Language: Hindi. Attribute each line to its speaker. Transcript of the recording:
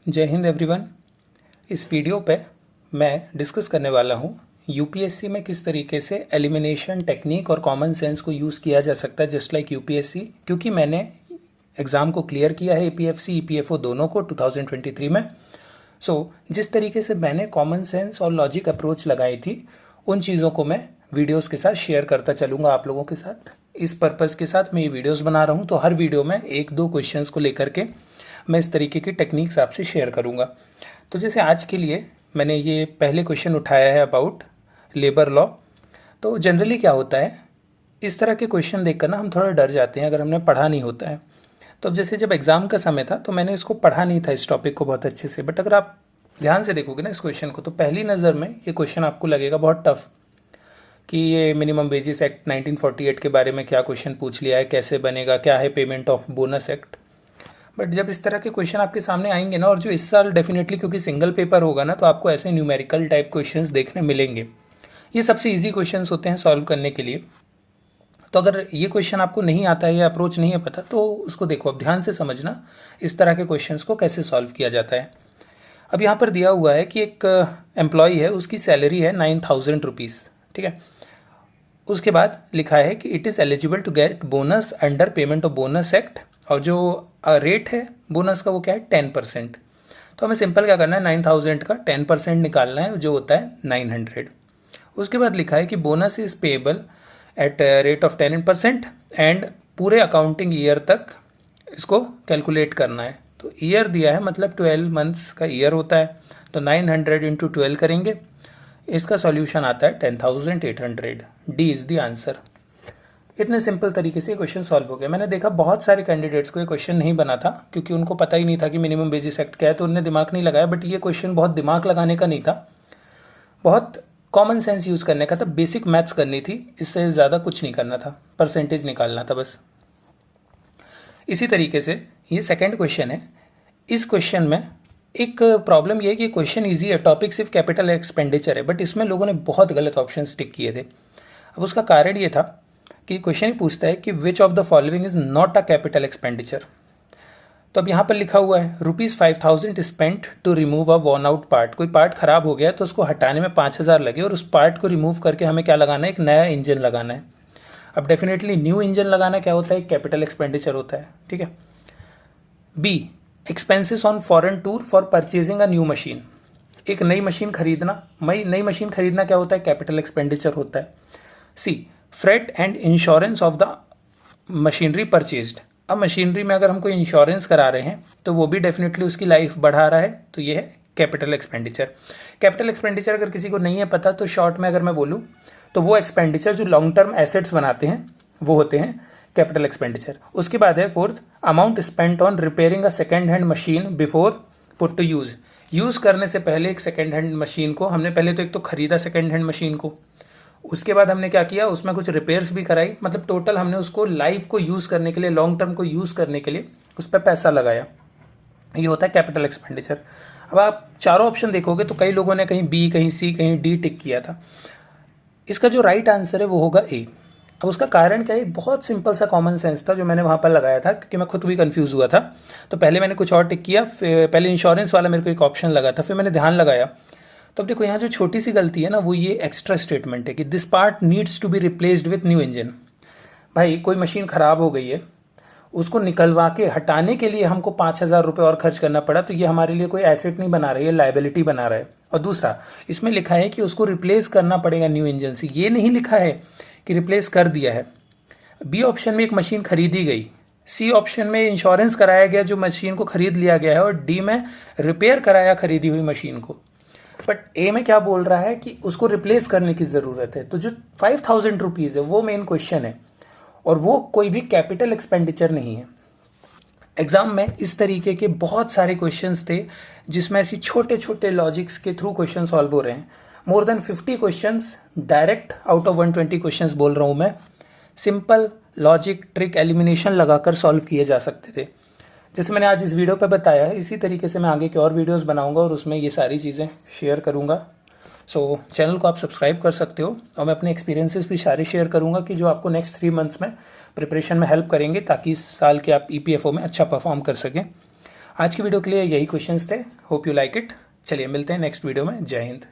Speaker 1: जय हिंद एवरीवन। इस वीडियो पे मैं डिस्कस करने वाला हूँ यूपीएससी में किस तरीके से एलिमिनेशन टेक्निक और कॉमन सेंस को यूज़ किया जा सकता है जस्ट लाइक यूपीएससी, क्योंकि मैंने एग्ज़ाम को क्लियर किया है एपीएफसी ईपीएफओ दोनों को 2023 में। जिस तरीके से मैंने कॉमन सेंस और लॉजिक अप्रोच लगाई थी उन चीज़ों को मैं वीडियोस के साथ शेयर करता चलूँगा आप लोगों के साथ। इस पर्पज़ के साथ मैं ये वीडियोस बना रहा हूँ, तो हर वीडियो में एक दो क्वेश्चंस को लेकर के मैं इस तरीके की टेक्निक्स आपसे शेयर करूँगा। तो जैसे आज के लिए मैंने ये पहले क्वेश्चन उठाया है अबाउट लेबर लॉ। तो जनरली क्या होता है, इस तरह के क्वेश्चन देखकर ना हम थोड़ा डर जाते हैं अगर हमने पढ़ा नहीं होता है। तो जैसे जब एग्ज़ाम का समय था तो मैंने इसको पढ़ा नहीं था इस टॉपिक को बहुत अच्छे से, बट अगर आप ध्यान से देखोगे ना इस क्वेश्चन को तो पहली नज़र में ये क्वेश्चन आपको लगेगा बहुत टफ कि ये मिनिमम वेजेस एक्ट 1948 के बारे में क्या क्वेश्चन पूछ लिया है, कैसे बनेगा, क्या है payment of bonus act. But जब इस तरह के क्वेश्चन आपके सामने आएंगे ना, और जो इस साल डेफिनेटली क्योंकि सिंगल पेपर होगा ना, तो आपको ऐसे न्यूमेरिकल टाइप क्वेश्चंस देखने मिलेंगे। ये सबसे इजी क्वेश्चंस होते हैं सॉल्व करने के लिए। तो अगर ये क्वेश्चन आपको नहीं आता है या अप्रोच नहीं है पता, तो उसको देखो, अब ध्यान से समझना इस तरह के क्वेश्चंस को कैसे सॉल्व किया जाता है। अब यहाँ पर दिया हुआ है कि एक एम्प्लॉय है, उसकी सैलरी है 9,000 रुपीज़, ठीक है। उसके बाद लिखा है कि it is eligible to get bonus under payment of bonus act, और जो रेट है बोनस का वो क्या है 10%। तो हमें सिंपल क्या करना है, 9,000 का 10% निकालना है जो होता है 900। उसके बाद लिखा है कि bonus is payable at rate of 10% and पूरे अकाउंटिंग ईयर तक इसको कैलकुलेट करना है। तो ईयर दिया है, मतलब 12 मंथ्स का ईयर होता है, तो 900 इंटू 12 करेंगे, इसका सॉल्यूशन आता है 10,800। D is the answer. इतने सिंपल तरीके से क्वेश्चन सॉल्व हो गया। मैंने देखा बहुत सारे कैंडिडेट्स को ये क्वेश्चन नहीं बना था क्योंकि उनको पता ही नहीं था कि मिनिमम वेजेस एक्ट क्या है, तो उन्होंने दिमाग नहीं लगाया। बट ये क्वेश्चन बहुत दिमाग लगाने का नहीं था, बहुत कॉमन सेंस यूज़ करने का था, बेसिक मैथ्स करनी थी, इससे ज़्यादा कुछ नहीं करना था, परसेंटेज निकालना था बस। इसी तरीके से ये सेकेंड क्वेश्चन है। इस क्वेश्चन में एक प्रॉब्लम ये है कि क्वेश्चन ईजी है, टॉपिक सिर्फ कैपिटल एक्सपेंडिचर है, बट इसमें लोगों ने बहुत गलत ऑप्शन टिक किए थे। अब उसका कारण ये था कि क्वेश्चन ही पूछता है कि which of the following is not a capital expenditure. तो अब यहाँ पर लिखा हुआ है ₹5,000 spent to remove a worn out part. कोई पार्ट खराब हो गया तो उसको हटाने में 5,000 लगे, और उस पार्ट को रिमूव करके हमें क्या लगाना है, एक नया इंजन लगाना है। अब डेफिनेटली न्यू इंजन लगाना क्या होता है, कैपिटल एक्सपेंडिचर होता है, ठीक है। B, expenses on foreign tour for purchasing a new machine. एक नई मशीन खरीदना, नई मशीन खरीदना क्या होता है, कैपिटल एक्सपेंडिचर होता है। C, freight and insurance of the machinery purchased. अब मशीनरी में अगर हम कोई इंश्योरेंस करा रहे हैं तो वो भी डेफिनेटली उसकी लाइफ बढ़ा रहा है, तो ये है कैपिटल एक्सपेंडिचर। कैपिटल एक्सपेंडिचर अगर किसी को नहीं है पता तो शॉर्ट में अगर मैं बोलूँ तो वो एक्सपेंडिचर जो लॉन्ग टर्म एसेट्स बनाते हैं वो होते हैं कैपिटल एक्सपेंडिचर। उसके बाद है fourth, amount spent on repairing a second hand machine before put to use करने से पहले एक सेकेंड हैंड मशीन को हमने पहले तो एक तो खरीदा सेकेंड हैंड मशीन को, उसके बाद हमने क्या किया, उसमें कुछ रिपेयर्स भी कराई, मतलब टोटल हमने उसको लाइफ को यूज़ करने के लिए, लॉन्ग टर्म को यूज़ करने के लिए उस पर पैसा लगाया। ये होता है कैपिटल एक्सपेंडिचर। अब आप चारों ऑप्शन देखोगे तो कई लोगों ने कहीं बी, कहीं सी, कहीं डी टिक किया था। इसका जो राइट आंसर है वो होगा ए। अब उसका कारण क्या है, बहुत सिंपल सा कॉमन सेंस था जो मैंने वहाँ पर लगाया था, क्योंकि मैं खुद भी कंफ्यूज हुआ था। तो पहले मैंने कुछ और टिक किया, फिर पहले इंश्योरेंस वाला मेरे को एक ऑप्शन लगा था, फिर मैंने ध्यान लगाया। तो अब देखो यहाँ जो छोटी सी गलती है ना, वो ये एक्स्ट्रा स्टेटमेंट है कि this part needs to be replaced with new engine. भाई कोई मशीन ख़राब हो गई है, उसको निकलवा के हटाने के लिए हमको 5,000 रुपये और खर्च करना पड़ा, तो ये हमारे लिए कोई एसेट नहीं बना रही है, लाइबिलिटी बना रहा है। और दूसरा, इसमें लिखा है कि उसको रिप्लेस करना पड़ेगा न्यू इंजन से, ये नहीं लिखा है कि रिप्लेस कर दिया है। बी ऑप्शन में एक मशीन खरीदी गई, सी ऑप्शन में इंश्योरेंस कराया गया जो मशीन को खरीद लिया गया है, और डी में रिपेयर कराया खरीदी हुई मशीन को। बट ए में क्या बोल रहा है कि उसको रिप्लेस करने की ज़रूरत है। तो जो 5,000 रुपीज़ है वो मेन क्वेश्चन है, और वो कोई भी कैपिटल एक्सपेंडिचर नहीं है। एग्ज़ाम में इस तरीके के बहुत सारे क्वेश्चंस थे जिसमें ऐसी छोटे छोटे लॉजिक्स के थ्रू क्वेश्चन सॉल्व हो रहे हैं। More than 50 questions direct out of 120 questions बोल रहा हूँ मैं, सिंपल लॉजिक ट्रिक एलिमिनेशन लगाकर सॉल्व किए जा सकते थे। जैसे मैंने आज इस वीडियो पे बताया है, इसी तरीके से मैं आगे के और वीडियोस बनाऊंगा और उसमें ये सारी चीज़ें शेयर करूंगा। चैनल को आप सब्सक्राइब कर सकते हो, और मैं अपने एक्सपीरियंसेस भी सारे शेयर करूंगा कि जो आपको नेक्स्ट 3 मंथ्स में प्रिपरेशन में हेल्प करेंगे, ताकि इस साल के आप ईपीएफओ में अच्छा परफॉर्म कर सकें। आज की वीडियो के लिए यही क्वेश्चंस थे। Hope you like it. चलिए मिलते हैं नेक्स्ट वीडियो में। जय हिंद।